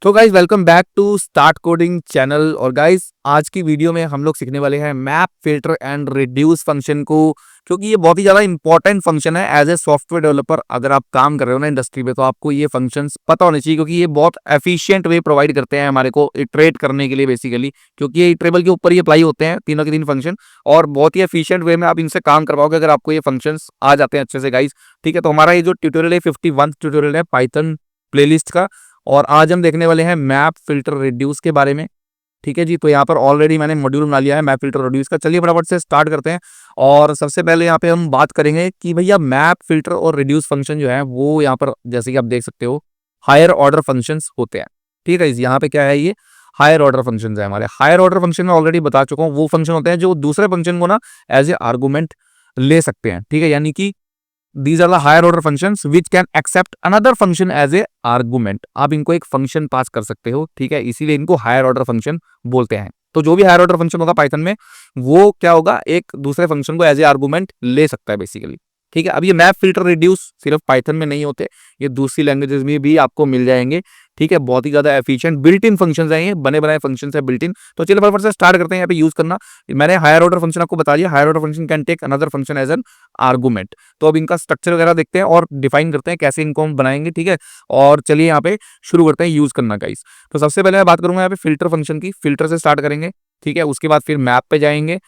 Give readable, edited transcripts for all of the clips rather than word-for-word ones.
तो guys welcome back to start coding channel. और guys आज की वीडियो में हम लोग सीखने वाले हैं map filter and reduce function को, क्योंकि ये बहुत ही ज़्यादा इंपॉर्टेंट फंक्शन है। एज ए सॉफ्टवेयर डेवलपर अगर आप काम कर रहे हो ना इंडस्ट्री में, तो आपको ये फंक्शंस पता होने चाहिए, क्योंकि ये बहुत एफिशिएंट वे प्रोवाइड करते हैं हमारे को इटरेट करने के लिए बेसिकली। क्योंकि ये इटरेबल के ऊपर ही अप्लाई होते हैं तीनों के तीन फंक्शन, और बहुत ही एफिशिएंट वे में आप इनसे काम करवाओगे अगर आपको ये फंक्शंस आ जाते हैं अच्छे से गाइज। ठीक है, तो हमारा ये जो ट्यूटोरियल है 51 ट्यूटोरियल है पाइथन प्लेलिस्ट का, और आज हम देखने वाले हैं मैप फिल्टर रिड्यूस के बारे में। ठीक है जी, तो यहाँ पर ऑलरेडी मैंने मॉड्यूल बना लिया है मैप फिल्टर रिड्यूस का। चलिए फटाफट से स्टार्ट करते हैं। और सबसे पहले यहाँ पे हम बात करेंगे कि भैया मैप फिल्टर और रिड्यूस फंक्शन जो है वो यहाँ पर जैसे कि आप देख सकते हो हायर ऑर्डर फंक्शंस होते हैं। ठीक है, यहाँ पे क्या है, ये हायर ऑर्डर फंक्शन है हमारे। हायर ऑर्डर फंक्शन में ऑलरेडी बता चुका हूँ, वो फंक्शन होते हैं जो दूसरे फंक्शन को ना एज ए आर्गूमेंट ले सकते हैं। ठीक है, यानी कि These are the higher order functions which can accept another function as a argument। आप इनको एक फंक्शन पास कर सकते हो, ठीक है, इसीलिए इनको हायर ऑर्डर फंक्शन बोलते हैं। तो जो भी हायर ऑर्डर फंक्शन होगा पाइथन में, वो क्या होगा, एक दूसरे फंक्शन को एज ए आर्गूमेंट ले सकता है बेसिकली। ठीक है, अब ये मैप फिल्टर रिड्यूस सिर्फ पाइथन में नहीं होते, ये दूसरी लैंग्वेजेस में भी आपको मिल जाएंगे। ठीक है, बहुत ही ज्यादा एफिशिएंट बिल्ट इन फंक्शंस हैं, ये बने बनाए फंक्शंस है बिल्ट इन। तो चलिए फटाफट से स्टार्ट करते हैं यहाँ पे यूज करना। मैंने हायर ऑर्डर फंक्शन आपको बता दिया, higher order function can take another function as an argument. तो अब इनका स्ट्रक्चर वगैरह देखते हैं और डिफाइन करते हैं कैसे इनको हम बनाएंगे। ठीक है, और चलिए यहाँ पे शुरू करते हैं यूज करना गाइस। तो सबसे पहले मैं बात करूंगा यहाँ पे फिल्टर फंक्शन की, फिल्टर से स्टार्ट करेंगे। ठीक है, उसके बाद फिर मैप पे जाएंगे,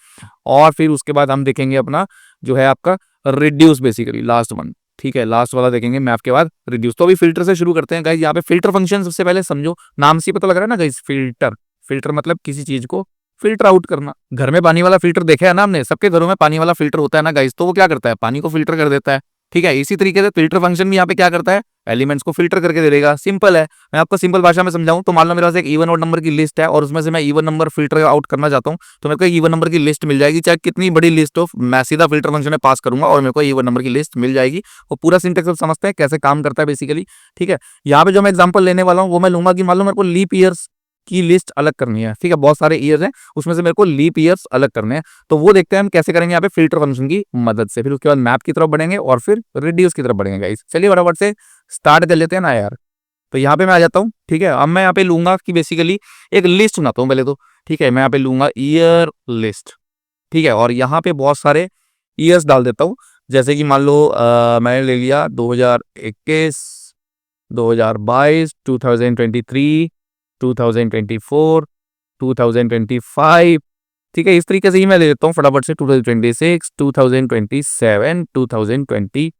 और फिर उसके बाद हम देखेंगे अपना जो है आपका रिड्यूस बेसिकली लास्ट वन। ठीक है, लास्ट वाला देखेंगे मैप के बाद रिड्यूस। तो अभी फिल्टर से शुरू करते हैं गाइस। यहाँ पे फिल्टर फंक्शन सबसे पहले समझो, नाम से पता लग रहा है ना गाइस, फिल्टर। फिल्टर मतलब किसी चीज को फिल्टर आउट करना। घर में पानी वाला फिल्टर देखा है ना हमने, सबके घरों में पानी वाला फिल्टर होता है ना गाइस, तो वो क्या करता है, पानी को फिल्टर कर देता है। ठीक है, इसी तरीके से फिल्टर फंक्शन भी यहाँ पे क्या करता है, एलिमेंट्स को फिल्टर करके दे देगा। सिंपल है, मैं आपको सिंपल भाषा में समझाऊं तो मान लो मेरे पास एक इवन ऑड नंबर की लिस्ट है, और उसमें से मैं इवन नंबर फिल्टर आउट करना चाहता हूं, तो मेरे को इवन नंबर की लिस्ट मिल जाएगी, चाहे कितनी बड़ी लिस्ट हो। मैं सीधा फिल्टर फंक्शन में पास करूंगा और मेरे को इवन नंबर की लिस्ट मिल जाएगी। वो पूरा सिंटेक्स सब समझते हैं कैसे काम करता है बेसिकली। ठीक है, यहाँ पे जो मैं एग्जाम्पल लेने वाला हूँ वो मैं लूंगा कि मान लो मेरे को लीप ईयर्स की लिस्ट अलग करनी है। ठीक है, बहुत सारे ईयर्स हैं, उसमें से मेरे को लीप ईयर्स अलग करने हैं। तो वो देखते हैं हम कैसे करेंगे यहाँ पे फिल्टर फंक्शन की मदद से। फिर उसके बाद मैप की तरफ बढ़ेंगे और फिर रिड्यूस की तरफ बढ़ेंगे गाइस। चलिए फटाफट से स्टार्ट कर लेते हैं ना यार। तो यहाँ पे मैं आ जाता हूँ। ठीक है, अब मैं यहाँ पे लूंगा कि बेसिकली एक लिस्ट बनाता हूँ पहले तो। ठीक है, मैं यहाँ पे लूंगा ईयर लिस्ट। ठीक है, और यहाँ पे बहुत सारे ईयर्स डाल देता हूँ। जैसे कि मान लो मैंने ले लिया 2021, 2022, 2023, 2024, 2025। ठीक है, इस तरीके से ही मैं ले लेता हूँ फटाफट से 2026, 2027, 2028,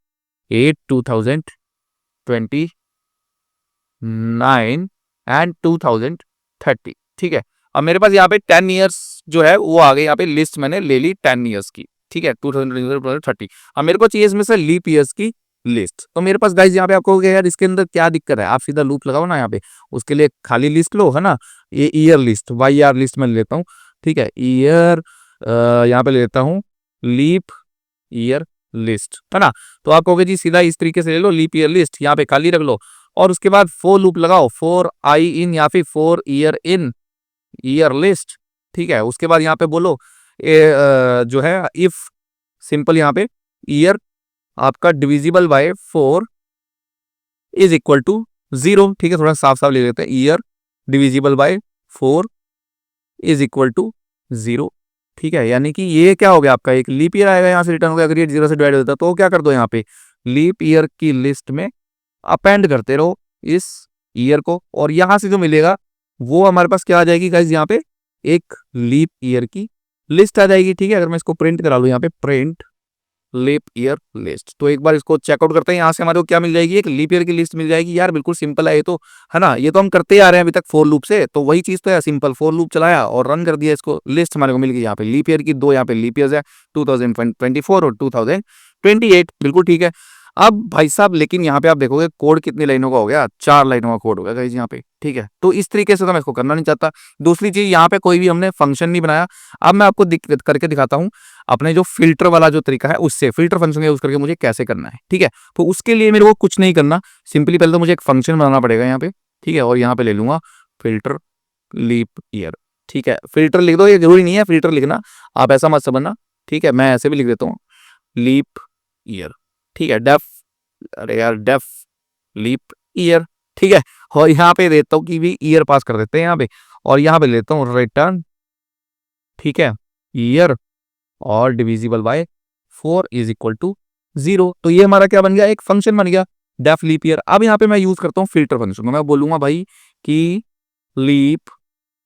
2029 एंड 2030। ठीक है, अब मेरे पास यहाँ पे 10 ईयर्स जो है वो आ गए, यहाँ पे लिस्ट मैंने ले ली 10 ईयर्स की। ठीक है, 2030। अब मेरे को चाहिए इसमें से लीप ईयर्स की लिस्ट। तो मेरे पास गाइज यहाँ पे आपको यार इसके अंदर क्या दिक्कत है, आप सीधा लूप लगाओ ना यहाँ पे। उसके लिए खाली लिस्ट लो, है ना, ये year list Y R list में लेता हूँ। ठीक है, ईयर यहाँ पे ले लेता हूँ लीप ईयर लिस्ट, है ना। तो आप कहोगे जी सीधा इस तरीके से ले लो लीप ईयर लिस्ट, यहाँ पे खाली रख लो, और उसके बाद फोर लूप लगाओ, फोर आई इन या फिर four year in year list. ठीक है, उसके बाद यहाँ पे बोलो जो है इफ सिंपल यहाँ पे ईयर आपका divisible by 4 is equal to 0। ठीक है, थोड़ा साफ साफ ले लेते हैं, year divisible by 4 is equal to 0। ठीक है, यानी कि ये क्या हो गया, आपका एक लीप ईयर आएगा, यहाँ से रिटर्न हो गया। अगर ये 0 से डिवाइड होता है तो क्या कर दो, यहाँ पे लीप ईयर की लिस्ट में अपेंड करते रहो इस ईयर को, और यहां से जो मिलेगा वो हमारे पास क्या आ जाएगी गाइस, यहाँ पे एक लीप ईयर की लिस्ट आ जाएगी। ठीक है, अगर मैं इसको प्रिंट करा लूं, यहाँ पे प्रिंट लीप ईयर लिस्ट, तो एक बार इसको चेकआउट करते हैं। यहाँ से हमारे को क्या मिल जाएगी, एक लीप ईयर की लिस्ट मिल जाएगी। यार बिल्कुल सिंपल है ये तो, है ना, ये तो हम करते ही आ रहे हैं अभी तक फोर लूप से, तो वही चीज तो है, सिंपल फोर लूप चलाया और रन कर दिया, इसको लिस्ट हमारे को मिल गई। यहाँ पे लीप ईयर की दो यहाँ पे लीप ईयर्स है, 2024 और 2028। बिल्कुल ठीक है। अब भाई साहब लेकिन यहाँ पे आप देखोगे कोड कितनी लाइनों का हो गया, 4 लाइनों का कोड हो गया गाइस यहाँ पे। ठीक है, तो इस तरीके से तो मैं इसको करना नहीं चाहता। दूसरी चीज, यहाँ पे कोई भी हमने फंक्शन नहीं बनाया। अब मैं आपको करके दिखाता हूँ अपने जो फिल्टर वाला जो तरीका है उससे, फिल्टर फंक्शन का यूज करके मुझे कैसे करना है। ठीक है, तो उसके लिए मेरे को कुछ नहीं करना, सिंपली पहले तो मुझे एक फंक्शन बनाना पड़ेगा यहाँ पे। ठीक है, और यहाँ पे ले लूंगा फिल्टर लीप ईयर। ठीक है, फिल्टर लिख दो, ये जरूरी नहीं है फिल्टर लिखना, आप ऐसा मत समझना। ठीक है, मैं ऐसे भी लिख देता हूँ लीप ईयर। ठीक है, डेफ, अरे यार डेफ लीप ईयर। ठीक है। और यहाँ पे देता हूँ कि भी ईयर पास कर देते हैं यहाँ पे, और यहाँ पे लेता हूँ रिटर्न, ठीक है, ईयर और divisible by 4 is equal to 0। तो ये हमारा क्या बन गया, एक फंक्शन बन गया डेफ लीप ईयर। अब यहाँ पे मैं यूज करता हूँ फिल्टर फंक्शन, मैं बोलूंगा भाई कि लीप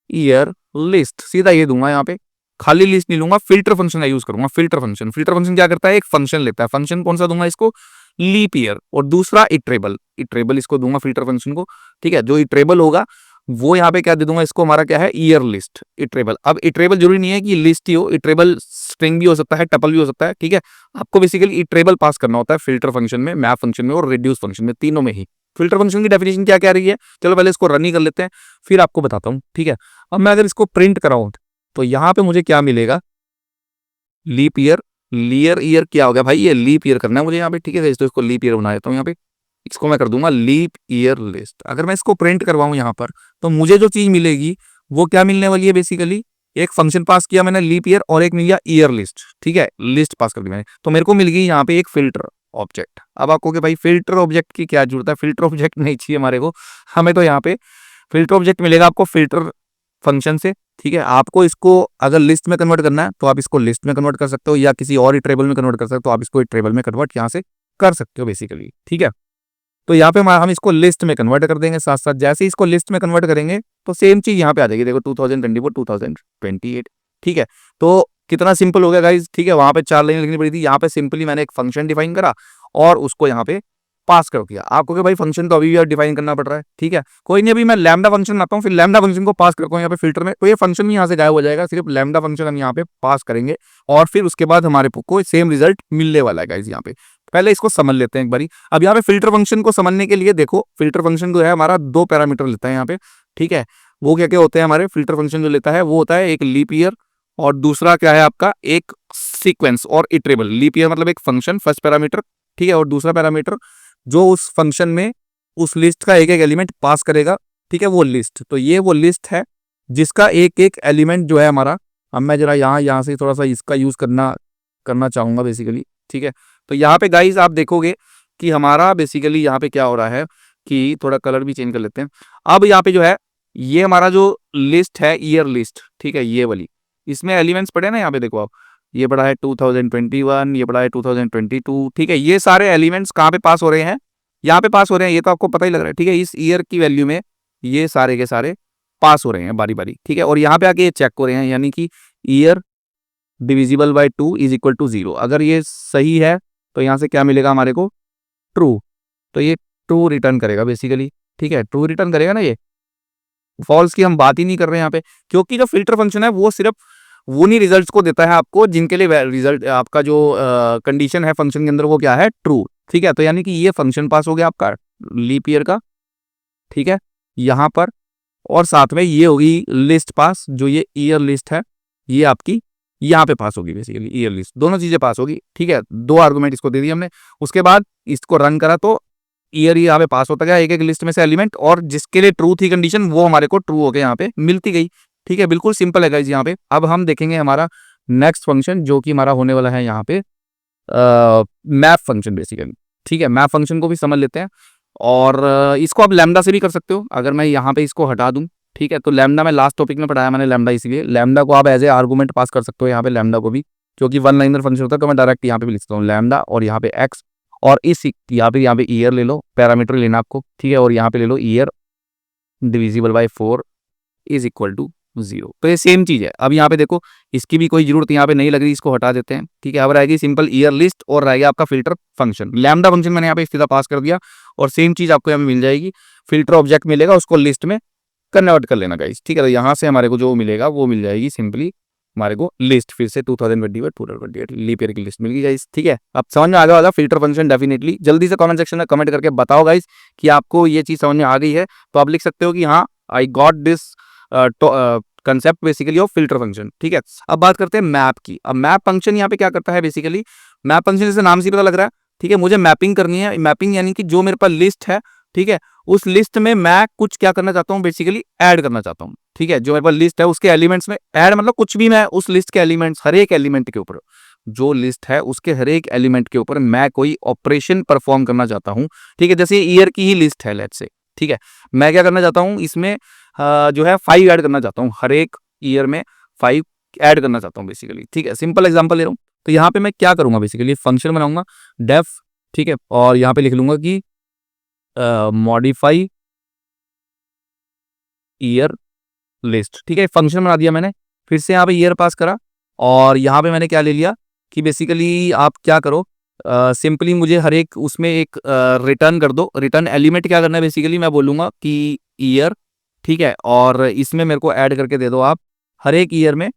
ईयर लिस्ट, सीधा ये दूंगा यहाँ पे, खाली लिस्ट नहीं लूंगा, फिल्टर फंक्शन का यूज करूंगा। फिल्टर फंक्शन, फिल्टर फंक्शन क्या करता है, एक फंक्शन लेता है। फंक्शन कौन सा दूंगा इसको, लीप ईयर, और दूसरा इटरेबल, इटरेबल इसको दूंगा फिल्टर फंक्शन को, ठीक है। जो इटरेबल होगा वो यहाँ पे क्या दे दूंगा इसको, हमारा क्या है, ईयर लिस्ट इटरेबल। अब इटरेबल जरूरी नहीं है कि लिस्ट ही हो, इटरेबल स्ट्रिंग भी हो सकता है, टपल भी हो सकता है, ठीक है। आपको बेसिकली इटरेबल पास करना होता है फिल्टर फंक्शन में, मैप फंक्शन में और रिड्यूस फंक्शन में, तीनों में ही। फिल्टर फंक्शन की डेफिनेशन क्या क्या रही है, चलो पहले इसको रन ही कर लेते हैं, फिर आपको बताता हूँ, ठीक है। अब मैं अगर इसको प्रिंट कराऊं तो यहाँ पे मुझे क्या मिलेगा, लीप ईयर, लीयर ईयर क्या हो गया भाई, ये लीप ईयर करना है मुझे यहाँ पे, ठीक है। तो इसको लीप ईयर बना देता हूँ यहाँ पे, इसको मैं कर दूंगा लीप ईयर लिस्ट। अगर मैं इसको प्रिंट करवाऊं यहाँ पर तो मुझे जो चीज मिलेगी वो क्या मिलने वाली है, बेसिकली एक फंक्शन पास किया मैंने लीप ईयर, और एक मिल गया ईयर लिस्ट, ठीक है, लिस्ट पास कर दी मैंने, तो मेरे को मिल गई यहाँ पे एक फिल्टर ऑब्जेक्ट। अब आपको कि भाई फिल्टर ऑब्जेक्ट की क्या जरूरत है, फिल्टर ऑब्जेक्ट नहीं चाहिए हमारे को, हमें तो यहाँ पे फिल्टर ऑब्जेक्ट मिलेगा आपको फिल्टर फंक्शन से, ठीक है। आपको इसको अगर लिस्ट में कन्वर्ट करना है तो आप इसको लिस्ट में कन्वर्ट कर सकते हो, या किसी और इटरेबल में कन्वर्ट कर सकते हो, तो आप इसको इटरेबल में कन्वर्ट यहाँ से कर सकते हो बेसिकली, ठीक है। तो यहाँ पे हम इसको लिस्ट में कन्वर्ट कर देंगे, साथ साथ जैसे ही इसको लिस्ट में कन्वर्ट करेंगे तो सेम चीज यहाँ पे आ जाएगी, देखो 2024 2028, ठीक है। तो कितना सिंपल हो गया गाइज, ठीक है। वहां पे 4 लाइन लिखनी पड़ी थी, यहाँ पे सिंपली मैंने एक फंक्शन डिफाइन करा और उसको यहाँ पे पास कर दिया। आपको कि भाई फंक्शन तो अभी भी डिफाइन करना पड़ रहा है, ठीक है, कोई नहीं, अभी मैं लैम्डा फंक्शन आता हूँ, फिर लैम्डा फंक्शन को पास करता हूँ यहाँ पे फिल्टर में, तो ये फंक्शन भी यहाँ से गायब हो जाएगा, सिर्फ लैम्डा फंक्शन हम यहाँ पे पास करेंगे, और फिर उसके बाद हमारे को सेम रिजल्ट मिलने वाला है गाइज यहाँ पे। पहले इसको समझ लेते हैं एक बारी। अब यहाँ पे फिल्टर फंक्शन को समझने के लिए देखो, फिल्टर फंक्शन जो है हमारा 2 पैरामीटर लेता है यहाँ पे, ठीक है। वो क्या क्या होते हैं हमारे, फिल्टर फंक्शन जो लेता है वो होता है एक लीप ईयर, और दूसरा क्या है आपका एक सीक्वेंस और इटरेबल। लीप ईयर मतलब एक फंक्शन फर्स्ट पैरामीटर, ठीक है, और दूसरा पैरामीटर जो उस फंक्शन में उस लिस्ट का एक एक एलिमेंट पास करेगा, ठीक है, वो लिस्ट। तो ये वो लिस्ट है जिसका एक एक एलिमेंट जो है हमारा, अब मैं जरा यहाँ से थोड़ा सा इसका यूज करना चाहूंगा बेसिकली, ठीक है। तो यहाँ पे गाइज आप देखोगे कि हमारा बेसिकली यहाँ पे क्या हो रहा है कि थोड़ा कलर भी चेंज कर लेते हैं। अब यहाँ पे जो है ये हमारा जो लिस्ट है ईयर लिस्ट, ठीक है, ये वाली, इसमें एलिमेंट्स पड़े ना यहाँ पे देखो आप, ये पड़ा है 2021, ये पड़ा है 2022, ठीक है। ये सारे एलिमेंट्स कहाँ पे पास हो रहे हैं, यहाँ पे पास हो रहे हैं, ये तो आपको पता ही लग रहा है, ठीक है। इस ईयर की वैल्यू में ये सारे के सारे पास हो रहे हैं बारी बारी, ठीक है। और यहाँ पे आके ये चेक हो रहे हैं, यानी कि year divisible by 2 is equal to 0। अगर ये सही है तो यहाँ से क्या मिलेगा हमारे को, ट्रू, तो ये ट्रू रिटर्न करेगा बेसिकली, ठीक है, ट्रू रिटर्न करेगा ना। ये फॉल्स की हम बात ही नहीं कर रहे हैं यहाँ पे, क्योंकि जो फिल्टर फंक्शन है वो सिर्फ वो नहीं रिजल्ट्स को देता है आपको जिनके लिए रिजल्ट आपका जो कंडीशन है फंक्शन के अंदर वो क्या है, ट्रू, ठीक है। तो यानी कि ये फंक्शन पास हो गया आपका लीप ईयर का, ठीक है, यहाँ पर, और साथ में ये होगी लिस्ट पास, जो ये ईयर लिस्ट है ये आपकी यहाँ पे पास होगी बेसिकली, ईयर लिस्ट, दोनों चीजें पास होगी, ठीक है। 2 आर्गुमेंट इसको दे दिए हमने, उसके बाद इसको रन करा तो ईयर यहाँ पे पास होता गया एक एक लिस्ट में से एलिमेंट, और जिसके लिए ट्रू थी कंडीशन वो हमारे को ट्रू होकर यहाँ पे मिलती गई, ठीक है। बिल्कुल सिंपल है गाइस यहाँ पे। अब हम देखेंगे हमारा नेक्स्ट फंक्शन जो कि हमारा होने वाला है यहाँ पे मैप फंक्शन बेसिकली, ठीक है। मैप फंक्शन को भी समझ लेते हैं, और इसको आप लैम्डा से भी कर सकते हो। अगर मैं यहाँ पे इसको हटा दूं, ठीक है, तो लैम्डा में लास्ट टॉपिक में पढ़ाया मैंने लैम्डा, इसलिए लैम्डा को आप एज ए आर्गूमेंट पास कर सकते हो यहाँ पे, लैम्डा को भी, क्योंकि 1 लाइनर फंक्शन होता है, तो मैं डायरेक्ट यहाँ पे भी लिख सकता हूँ लैम्डा, और यहाँ पे एक्स, और इस यहाँ पे ईयर ले लो, पैरामीटर लेना आपको, ठीक है, और यहाँ पे ले लो year divisible by 4 is equal to 0। तो ये सेम चीज है। अब यहाँ पे देखो इसकी भी कोई जरूरत यहाँ पे नहीं लग रही, इसको हटा देते हैं, ठीक है। अब रहेगी सिंपल ईयर लिस्ट, और रहेगा आपका फिल्टर फंक्शन, लैम्डा फंक्शन मैंने यहाँ पे सीधा पास कर दिया, और सेम चीज आपको यहाँ पे मिल जाएगी, फिल्टर ऑब्जेक्ट मिलेगा, उसको लिस्ट में कन्वर्ट कर लेना गाइस, ठीक है। तो यहाँ से हमारे को जो मिलेगा वो मिल जाएगी सिंपली हमारे को लिस्ट, फिर से 2021 लीप ईयर की लिस्ट मिल गई गाइस, ठीक है। अब समझ में आ गया होगा फिल्टर फंक्शन डेफिनेटली। जल्दी से कमेंट सेक्शन में कमेंट करके बताओ गाइस कि आपको ये चीज समझ में आ गई है, तो आप लिख सकते हो कि हाँ I got this concept basically of filter function, ठीक है। अब बात करते हैं मैप की। अब मैप फंक्शन यहाँ पे क्या करता है बेसिकली, मैप फंक्शन जैसे नाम से पता लग रहा है, ठीक है, मुझे मैपिंग करनी है। मैपिंग यानी कि जो मेरे पास लिस्ट है, ठीक है, उस लिस्ट में मैं कुछ क्या करना चाहता हूँ बेसिकली, ऐड करना चाहता हूँ, ठीक है। जो मेरे पास लिस्ट है उसके एलिमेंट्स में ऐड, मतलब कुछ भी मैं उस लिस्ट के एलिमेंट्स, हर एक एलिमेंट के ऊपर, जो लिस्ट है उसके हर एक एलिमेंट के ऊपर मैं कोई ऑपरेशन परफॉर्म करना चाहता हूँ, ठीक है। जैसे ईयर की ही लिस्ट है लेट्स से, ठीक है, मैं क्या करना चाहता हूँ इसमें जो है 5 ऐड करना चाहता हूँ, हर एक ईयर में 5 ऐड करना चाहता हूँ बेसिकली। ठीक है, सिंपल एग्जांपल ले रहा हूँ। तो यहाँ पे मैं क्या करूँगा बेसिकली, फंक्शन बनाऊंगा डेफ, ठीक है, और यहाँ पे लिख लूंगा कि मॉडिफाई ईयर लिस्ट। ठीक है, फंक्शन बना दिया मैंने, फिर से यहाँ पे ईयर पास करा, और यहाँ पे मैंने क्या ले लिया कि बेसिकली आप क्या करो, सिंपली मुझे हर एक उसमें एक रिटर्न कर दो। रिटर्न एलिमेंट क्या करना है बेसिकली, मैं बोलूंगा कि ईयर, ठीक है, और इसमें मेरे को ऐड करके दे दो आप हर एक ईयर में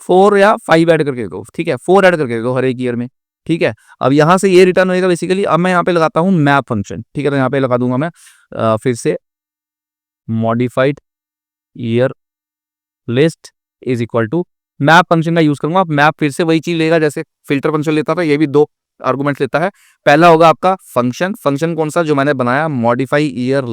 4 या 5 ऐड करके दो। ठीक है, 4 ऐड करके दो हर एक ईयर में। ठीक है, अब यहाँ से ये रिटर्न होएगा बेसिकली। अब मैं यहाँ पे लगाता हूँ मैप फंक्शन। ठीक है, तो यहाँ पे लगा दूंगा मैं फिर से modified year list is equal to map function का यूज करूंगा। अब मैप फिर से वही चीज लेगा जैसे फिल्टर फंक्शन लेता था, ये भी 2 आर्गुमेंट्स लेता है। पहला होगा आपका फंक्शन, फंक्शन कौन सा जो मैंने बनाया, मॉडिफाई ईयर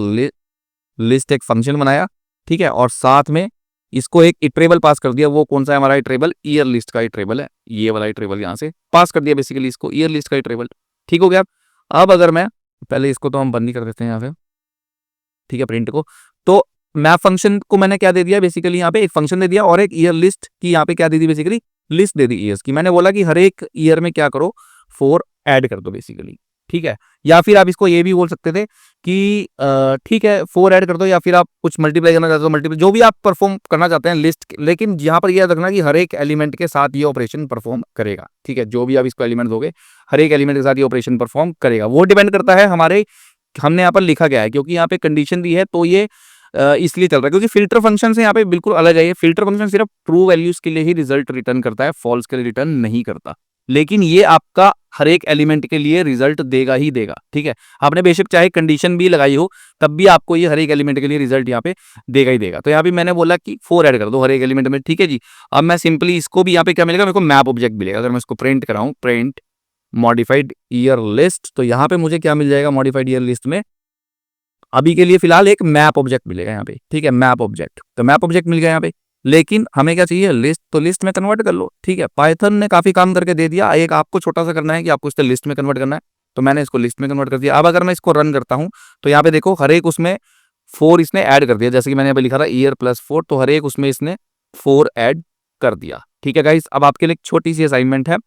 लिस्ट एक फंक्शन बनाया। ठीक है, और साथ में इसको एक इटरेबल पास कर दिया। वो कौन सा है हमारा इटरेबल, ईयर लिस्ट का इटरेबल है, ये वाला इटरेबल यहाँ से पास कर दिया बेसिकली इसको, ईयर लिस्ट का इटरेबल। ठीक हो गया। अब अगर मैं पहले इसको तो हम बंद ही कर देते हैं यहाँ पे, ठीक है, प्रिंट को। तो मैप फंक्शन को मैंने क्या दे दिया बेसिकली, यहाँ पे एक फंक्शन दे दिया और एक ईयर लिस्ट की यहाँ पे क्या दे दी बेसिकली, लिस्ट दे दी ईयर्स की। मैंने बोला कि हर एक ईयर में क्या करो, 4 ऐड कर दो बेसिकली। ठीक है, या फिर आप इसको ये भी बोल सकते थे कि ठीक है 4 ऐड कर दो, या फिर आप कुछ मल्टीप्लाई करना चाहते हो मल्टीप्लाई, जो भी आप परफॉर्म करना चाहते हैं लिस्ट। लेकिन यहाँ पर यह रखना कि हर एक एलिमेंट के साथ ये ऑपरेशन परफॉर्म करेगा। ठीक है, जो भी आप इसको एलिमेंट दोगे हर एक एलिमेंट के साथ ये ऑपरेशन परफॉर्म करेगा। वो डिपेंड करता है हमारे, हमने यहाँ पर लिखा गया है क्योंकि यहाँ पे कंडीशन दी है, तो ये इसलिए चल रहा है क्योंकि फिल्टर फंक्शन से यहाँ पे बिल्कुल अलग है। ये फिल्टर फंक्शन सिर्फ ट्रू वैल्यूज के लिए ही रिजल्ट रिटर्न करता है, फॉल्स के लिए रिटर्न नहीं करता। लेकिन ये आपका हर एक एलिमेंट के लिए रिजल्ट देगा ही देगा। ठीक है, आपने बेशक चाहे कंडीशन भी लगाई हो तब भी आपको ये हर एक एलिमेंट के लिए रिजल्ट यहाँ पे देगा ही देगा। तो यहाँ पे मैंने बोला कि 4 ऐड कर दो हर एक एलिमेंट में। ठीक है जी, अब मैं सिंपली इसको भी यहाँ पे क्या मिलेगा, मेरे को मैप ऑब्जेक्ट मिलेगा। अगर मैं इसको प्रिंट कराऊं, प्रिंट मॉडिफाइड ईयर लिस्ट, तो यहाँ पे मुझे क्या मिल जाएगा, मॉडिफाइड ईयर लिस्ट में अभी के लिए फिलहाल एक मैप ऑब्जेक्ट मिलेगा यहाँ पे। ठीक है, मैप ऑब्जेक्ट, तो मैप ऑब्जेक्ट मिल गया यहाँ पे। लेकिन हमें क्या चाहिए, लिस्ट, तो लिस्ट में कन्वर्ट कर लो। ठीक है, पाइथन ने काफी काम करके दे दिया, एक आपको छोटा सा करना है कि आपको इसको लिस्ट में कन्वर्ट करना है, तो मैंने इसको लिस्ट में कन्वर्ट कर दिया। अब अगर मैं इसको रन करता हूँ तो यहाँ पे देखो हर एक उसमें 4 इसने ऐड कर दिया, जैसे कि मैंने यहाँ पे लिखा था ईयर प्लस 4, तो हर एक उसमें इसने 4 ऐड कर दिया। ठीक है गाइस, अब आपके लिए एक छोटी सी असाइनमेंट है,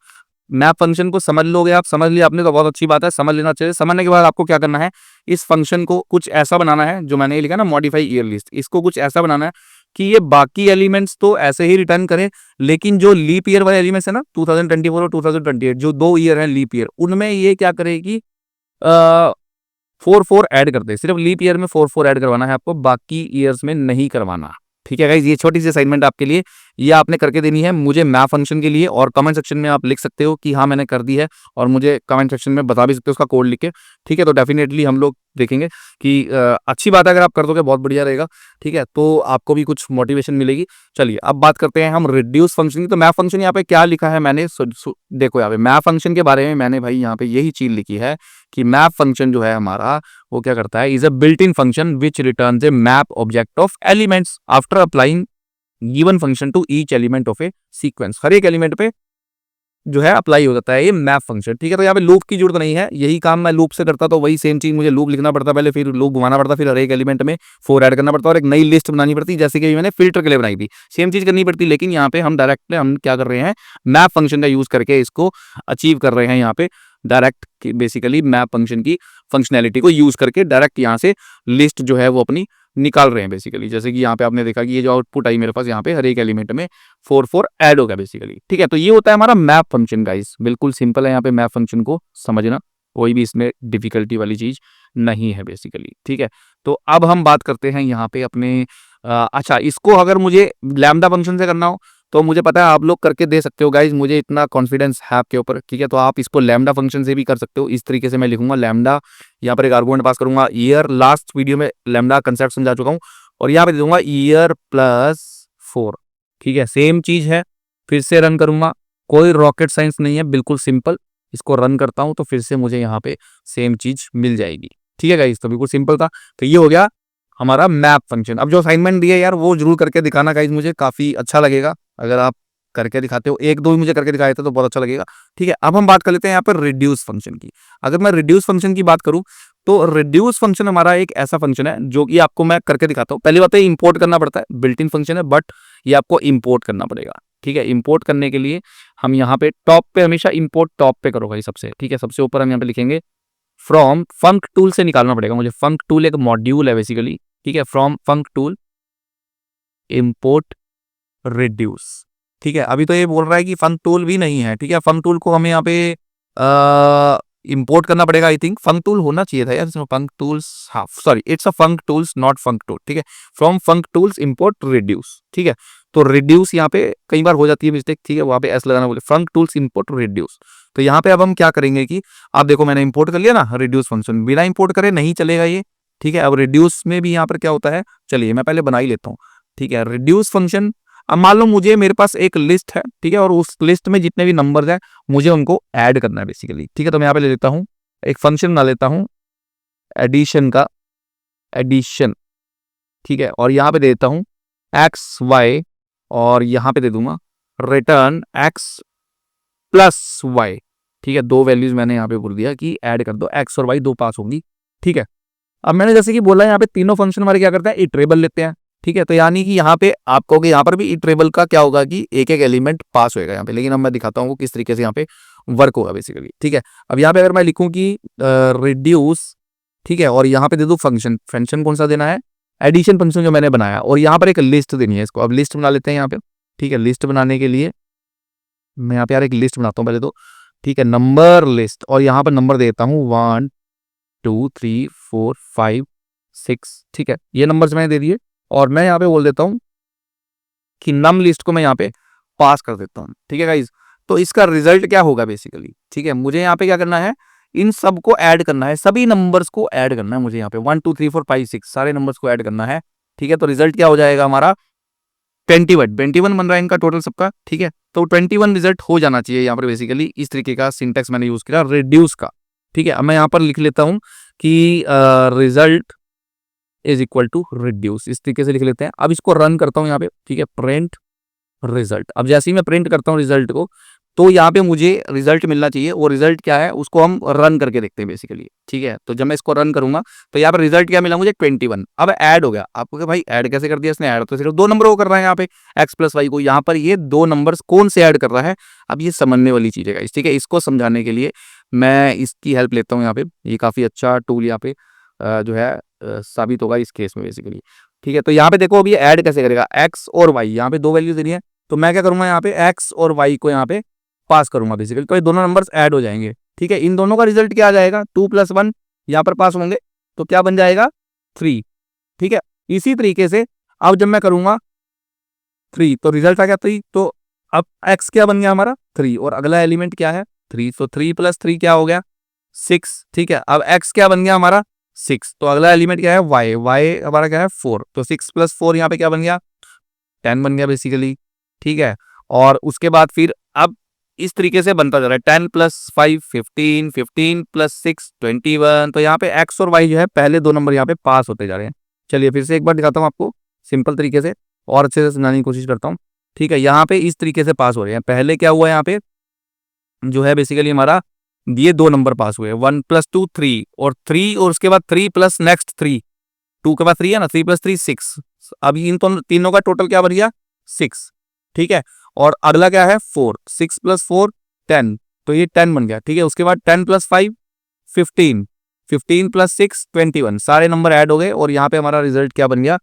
मैप फंक्शन को समझ लोगे आप, समझ लिया आपने तो बहुत अच्छी बात है, समझ लेना चाहिए। समझने के बाद आपको क्या करना है, इस फंक्शन को कुछ ऐसा बनाना है, जो मैंने लिखा ना मॉडिफाई ईयर लिस्ट, इसको कुछ ऐसा बनाना है कि ये बाकी एलिमेंट्स तो ऐसे ही रिटर्न करे, लेकिन जो लीप ईयर वाले एलिमेंट्स है ना 2024 और 2028, जो 2 ईयर है लीप ईयर, उनमें ये क्या करेगी, 4 ऐड कर दे। सिर्फ लीप ईयर में 4 ऐड करवाना है आपको, बाकी ईयर्स में नहीं करवाना। ठीक है गाइस, ये छोटी सी असाइनमेंट आपके लिए, ये आपने करके देनी है मुझे मैप फंक्शन के लिए, और कमेंट सेक्शन में आप लिख सकते हो कि हाँ मैंने कर दी है, और मुझे कमेंट सेक्शन में बता भी सकते हो उसका कोड लिख के। ठीक है, तो डेफिनेटली हम लोग देखेंगे कि अच्छी बात है, अगर आप कर दोगे बहुत बढ़िया रहेगा। ठीक है, तो आपको भी कुछ मोटिवेशन मिलेगी। चलिए अब बात करते हैं हम रिड्यूस फंक्शन की। तो मैप फंक्शन यहाँ पे क्या लिखा है मैंने, देखो यहाँ पे मैप फंक्शन के बारे में मैंने भाई यहाँ पे यही चीज लिखी है कि मैप फंक्शन जो है हमारा वो क्या करता है, is a built in function which returns a map object of elements after applying given function to each element of a sequence. हर एक एलिमेंट पे जो है अप्लाई हो जाता है ये मैप फंक्शन। ठीक है, तो यहाँ पे लूप की जरूरत नहीं है, यही काम मैं लूप से करता तो वही सेम चीज मुझे लूप लिखना पड़ता पहले, फिर लूप घुमाना पड़ता, फिर हर एक एलिमेंट में 4 ऐड करना पड़ता और एक नई लिस्ट बनानी पड़ती, जैसे कि मैंने फिल्टर के लिए बनाई थी, सेम चीज करनी पड़ती। लेकिन यहाँ पे हम डायरेक्ट हम क्या कर रहे हैं, मैप फंक्शन का यूज करके इसको अचीव कर रहे हैं। यहाँ पे डायरेक्ट बेसिकली मैप फंक्शन की फंक्शनैलिटी को यूज करके डायरेक्ट यहाँ से लिस्ट जो है वो अपनी निकाल रहे हैं बेसिकली। जैसे कि यहाँ पे आपने देखा कि ये जो आउटपुट आई मेरे पास, यहाँ पे हर एक एलिमेंट में 4 ऐड हो गया बेसिकली। ठीक है, तो ये होता है हमारा मैप फंक्शन गाइस, बिल्कुल सिंपल है यहाँ पे मैप फंक्शन को समझना, कोई भी इसमें डिफिकल्टी वाली चीज नहीं है बेसिकली। ठीक है, तो अब हम बात करते हैं यहाँ पे अपने अच्छा, इसको अगर मुझे लैम्डा फंक्शन से करना हो तो मुझे पता है आप लोग करके दे सकते हो गाइज, मुझे इतना कॉन्फिडेंस है आपके ऊपर। ठीक है, तो आप इसको लैम्डा फंक्शन से भी कर सकते हो। इस तरीके से मैं लिखूंगा लैम्डा, यहाँ पर एक आर्गुमेंट पास करूंगा ईयर, लास्ट वीडियो में लैम्डा कंसेप्ट समझा चुका हूँ, और यहाँ पे दे दूंगा ईयर प्लस 4। ठीक है, सेम चीज है, फिर से रन करूंगा, कोई रॉकेट साइंस नहीं है, बिल्कुल सिंपल। इसको रन करता हूं तो फिर से मुझे यहाँ पे सेम चीज मिल जाएगी। ठीक है गाइज, तो बिल्कुल सिंपल था। तो ये हो गया हमारा मैप फंक्शन। अब जो असाइनमेंट दिया यार वो जरूर करके दिखाना गाइज, मुझे काफी अच्छा लगेगा अगर आप करके दिखाते हो। 1-2 भी मुझे करके दिखाए थे तो बहुत अच्छा लगेगा। ठीक है, अब हम बात कर लेते हैं यहाँ पर रिड्यूस फंक्शन की। अगर मैं रिड्यूस फंक्शन की बात करूं तो रिड्यूस फंक्शन हमारा एक ऐसा फंक्शन है जो कि आपको मैं करके दिखाता हूँ। पहली बात है इंपोर्ट करना पड़ता है, बिल्ट इन फंक्शन है, बट ये आपको इंपोर्ट करना पड़ेगा। ठीक है, इंपोर्ट करने के लिए हम यहाँ पे टॉप पे हमेशा इंपोर्ट टॉप पे करो भाई सबसे। ठीक है, सबसे ऊपर हम यहाँ पे लिखेंगे फ्रॉम फंक टूल से निकालना पड़ेगा मुझे। फंक टूल एक मॉड्यूल है बेसिकली। ठीक है, from funk tool import reduce. ठीक है, अभी तो ये बोल रहा है कि फंक टूल भी नहीं है। ठीक है, फंक टूल को हमें यहाँ पे इंपोर्ट करना पड़ेगा। आई थिंक फंक टूल होना चाहिए था यार इसमें, फंक टूल्स, हाँ sorry, it's a funk tools not funk tool. ठीक है, from funk tools import reduce. ठीक है, तो रिड्यूस यहाँ पे कई बार हो जाती है मिस्टेक। ठीक है, वहां पे एस लगाना बोले, फंक टूल्स इंपोर्ट रिड्यूस। तो यहाँ पे अब हम क्या करेंगे कि आप देखो मैंने इंपोर्ट कर लिया ना रिड्यूस फंक्शन, बिना इंपोर्ट करे नहीं चलेगा ये। ठीक है, अब रिड्यूस में भी यहाँ पर क्या होता है, चलिए मैं पहले बना ही लेता हूँ। ठीक है, रिड्यूस फंक्शन, अब मान लो मुझे मेरे पास एक लिस्ट है। ठीक है, और उस लिस्ट में जितने भी नंबर्स हैं मुझे उनको ऐड करना है बेसिकली। ठीक है, तो मैं यहाँ पे ले लेता हूँ एक फंक्शन बना लेता हूँ एडिशन का, एडिशन। ठीक है, और यहाँ पे दे देता हूँ एक्स वाई, और यहाँ पे दे दूंगा रिटर्न एक्स प्लस वाई। ठीक है, दो वैल्यूज मैंने यहाँ पे बोल दिया कि ऐड कर दो, एक्स और वाई दो पास होंगी। ठीक है, अब मैंने जैसे कि बोला यहाँ पे तीनों फंक्शन हमारे क्या करते हैं, इटरेबल लेते हैं। ठीक है, तो यानी कि यहाँ पे आप कहोगे यहाँ पर भी इटरेबल का क्या होगा कि एक एक एलिमेंट पास होएगा यहाँ पे, लेकिन अब मैं दिखाता हूँ किस तरीके से यहाँ पे वर्क होगा बेसिकली। ठीक है, अब यहाँ पे अगर मैं लिखूँ कि रिड्यूस, ठीक है, और यहाँ पे दे दूँ फंक्शन, फंक्शन कौन सा देना है, एडिशन फंक्शन जो मैंने बनाया, और यहाँ पर एक लिस्ट देनी है इसको। अब लिस्ट बना लेते हैं यहाँ पे। ठीक है, लिस्ट बनाने के लिए मैं यहाँ पे यार एक लिस्ट बनाता हूँ पहले तो। ठीक है, नंबर लिस्ट, और यहाँ पर नंबर देता हूँ 1 2 3 4 5 6। ठीक है, ये नंबर्स मैंने दे दिए, और मैं यहाँ पे बोल देता हूँ कि नम लिस्ट को मैं यहाँ पे पास कर देता हूँ। ठीक है गाइज, तो इसका रिजल्ट क्या होगा बेसिकली। ठीक है, मुझे यहाँ पे क्या करना है, इन सब को ऐड करना है, सभी नंबर्स को ऐड करना है मुझे यहाँ पे 1 2 3 4 5 6 सारे नंबर्स को ऐड करना है। ठीक है, तो रिजल्ट क्या हो जाएगा हमारा 21 बन रहा है इनका टोटल सबका। ठीक है, तो 21 रिजल्ट हो जाना चाहिए यहाँ पर बेसिकली। इस तरीके का सिंटेक्स मैंने यूज किया रिड्यूस का। ठीक है, अब मैं यहाँ पर लिख लेता हूँ कि result is equal to reduce, इस तरीके से लिख लेते हैं। अब इसको रन करता हूँ यहाँ पे। ठीक है, प्रिंट रिजल्ट। अब जैसे ही मैं प्रिंट करता हूँ रिजल्ट को, तो यहाँ पे मुझे रिजल्ट मिलना चाहिए, और रिजल्ट क्या है उसको हम रन करके देखते हैं बेसिकली। ठीक है, तो जब मैं इसको रन करूंगा तो यहाँ पर रिजल्ट क्या मिला मुझे 21। अब ऐड हो गया, आपको क्या भाई ऐड कैसे कर दिया इसने, ऐड तो सिर्फ दो नंबर को कर रहा है यहाँ पे एक्स प्लस वाई को, यहाँ पर ये दो नंबर्स कौन से ऐड कर रहा है, अब ये समझने वाली चीज है। ठीक है, इसको समझाने के लिए मैं इसकी हेल्प लेता हूँ यहाँ पे। ये काफी अच्छा टूल यहाँ पे जो है साबित होगा इस केस में बेसिकली। ठीक है, तो यहाँ पे देखो अभी ऐड कैसे करेगा, एक्स और वाई, यहाँ पे दो वैल्यू देनी है, तो मैं क्या करूंगा यहाँ पे एक्स और वाई को यहाँ पे पास करूंगा बेसिकली, तो ये दोनों नंबर्स ऐड हो जाएंगे। ठीक है, इन दोनों का रिजल्ट क्या आ जाएगा, 2 + 1 यहाँ पर पास होंगे, तो क्या बन जाएगा 3। ठीक है, इसी तरीके से अब जब मैं करूंगा 3, तो रिजल्ट आ गया 3, तो अब एक्स क्या बन गया हमारा 3, और अगला एलिमेंट क्या है 3, तो 3 + 3 क्या हो गया 6। ठीक है, अब एक्स क्या बन गया हमारा 6, तो अगला एलिमेंट क्या है वाई, वाई हमारा क्या है 4, तो 6 + 4 यहाँ पे क्या बन गया 10 बन गया बेसिकली। ठीक है, और उसके बाद फिर अब इस तरीके से बनता जा रहा है 10 + 5 15, 15 + 6 21, तो यहाँ पे एक्स और वाई जो है पहले दो नंबर यहाँ पे पास होते जा रहे हैं। चलिए फिर से एक बार दिखाता हूँ आपको सिंपल तरीके से, और अच्छे से समझाने की कोशिश करता हूँ। ठीक है, यहाँ पे इस तरीके से पास हो रहे हैं। पहले क्या हुआ यहाँ पे जो है बेसिकली हमारा ये दो नंबर पास हुए 1 + 2 3, और 3, और उसके बाद 3 + नेक्स्ट 3, 2 के बाद 3 है ना, 3 + 3 6। अब इन तीनों का टोटल क्या बन गया 6। ठीक है, और अगला क्या है 4, 6 + 4 10, तो ये 10 बन गया। ठीक है, उसके बाद 10 + 5 15, 15 + 6 21, सारे नंबर ऐड हो गए, और यहाँ पे हमारा रिजल्ट क्या बन गया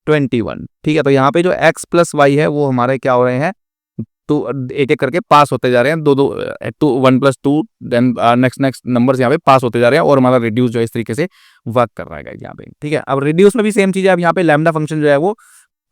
21। ठीक है, तो यहाँ पे जो x + y है वो हमारे क्या हो रहे हैं, तो एक एक करके पास होते जा रहे हैं, दो दो 1 + 2, देन नेक्स्ट नंबर्स यहाँ पे पास होते जा रहे हैं, और हमारा रिड्यूस जो है इस तरीके से वर्क कर रहा है यहाँ पे। ठीक है, अब रिड्यूस में भी सेम चीज है। अब यहाँ पे लैम्डा फंक्शन जो है वो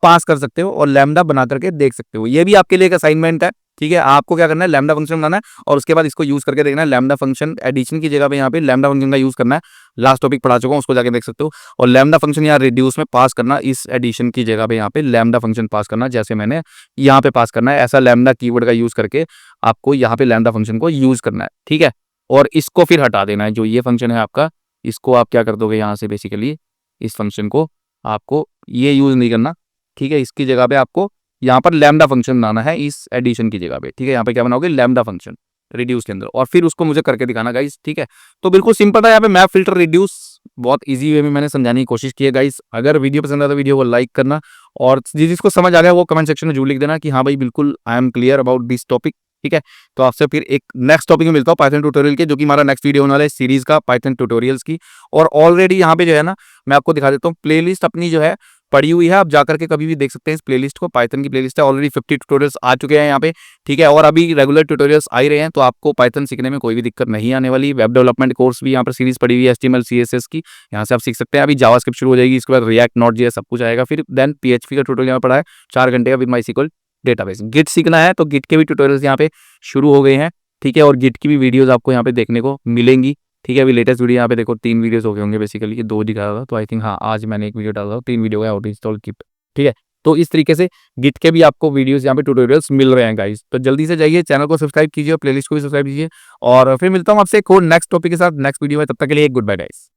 पास कर सकते हो, और लैम्डा बना करके देख सकते हो। ये भी आपके लिए एक असाइनमेंट है। ठीक है, आपको क्या करना है लैम्डा फंक्शन बनाना है, और उसके बाद इसको यूज करके देखना है। लैम्डा फंक्शन एडिशन की जगह पे यहाँ पे लैम्डा फंक्शन का यूज करना है। लास्ट टॉपिक पढ़ा चुका हूँ, उसको जाके देख सकते हो। और लैम्डा फंक्शन यहाँ रिड्यूस में पास करना, इस एडिशन की जगह पे यहाँ पे लैम्डा फंक्शन पास करना, जैसे मैंने यहाँ पे पास करना है, ऐसा लैम्डा कीवर्ड का यूज करके आपको यहाँ पे लैम्डा फंक्शन को यूज करना है। ठीक है, और इसको फिर हटा देना है, जो ये फंक्शन है आपका, इसको आप क्या कर दोगे यहाँ से बेसिकली, इस फंक्शन को आपको ये यूज नहीं करना। ठीक है, इसकी जगह पे आपको यहाँ पर लैम्डा फंक्शन बनाना है इस एडिशन की जगह पे। ठीक है, यहाँ पे क्या बनाओगे लैम्डा फंक्शन रिड्यूस के अंदर, और फिर उसको मुझे करके दिखाना गाइस। ठीक है, तो बिल्कुल सिंपल था। यहाँ पे मैप फिल्टर रिड्यूस बहुत ईजी वे में मैंने समझाने की कोशिश की है गाइस। अगर वीडियो पसंद आया तो वीडियो को लाइक करना, और जिसको समझ आ गया वो कमेंट सेक्शन में जरूर लिख देना कि हाँ भाई बिल्कुल I am clear about this topic. ठीक है, तो आपसे फिर एक नेक्स्ट टॉपिक में मिलता हूँ पाइथन ट्यूटोरियल के, जो कि हमारा नेक्स्ट वीडियो होने वाला है सीरीज का पाइथन ट्यूटोरियल्स की। और ऑलरेडी यहाँ पे जो है ना, मैं आपको दिखा देता हूँ प्लेलिस्ट अपनी जो है पड़ी हुई है, आप जाकर के कभी भी देख सकते हैं इस प्लेलिस्ट को। पाइथन की प्लेलिस्ट है, ऑलरेडी 50 ट्यूटोरियल्स आ चुके हैं यहाँ पे। ठीक है, और अभी रेगुलर ट्यूटोरियल्स आ ही रहे हैं, तो आपको पाइथन सीखने में कोई भी दिक्कत नहीं आने वाली। वेब डेवलपमेंट कोर्स भी यहाँ पर सीरीज पड़ी हुई है, HTML CSS की, यहाँ से आप सीख सकते हैं। अभी जावास्क्रिप्ट शुरू हो जाएगी, इसके बाद रिएक्ट नोड.js सब कुछ आएगा, फिर देन PHP का ट्यूटोरियल यहाँ पड़ा है 4 घंटे का विद माईएसक्यूएल डेटाबेस। गिट सीखना है तो गिट के भी ट्यूटोरियल्स यहाँ पे शुरू हो गए हैं। ठीक है, और गिट की भी वीडियोस आपको यहाँ पे देखने को मिलेंगी। ठीक है, अभी लेटेस्ट वीडियो यहाँ पे देखो 3 वीडियोस हो गए होंगे, बेसिकली 2 दिखा रहा था, तो आई थिंक हाँ आज मैंने एक वीडियो डाला था, 3 वीडियो है हाउ टू इंस्टॉल गिट। ठीक है, तो इस तरीके से गिट के भी आपको वीडियोस यहाँ पे ट्यूटोरियल्स मिल रहे हैं गाइस। तो जल्दी से जाइए, चैनल को सब्सक्राइब कीजिए और प्लेलिस्ट को भी सब्सक्राइब कीजिए, और फिर मिलता हूँ आपसे एक और नेक्स्ट टॉपिक के साथ नेक्स्ट वीडियो में। तब तक के लिए गुड बाय गाइस।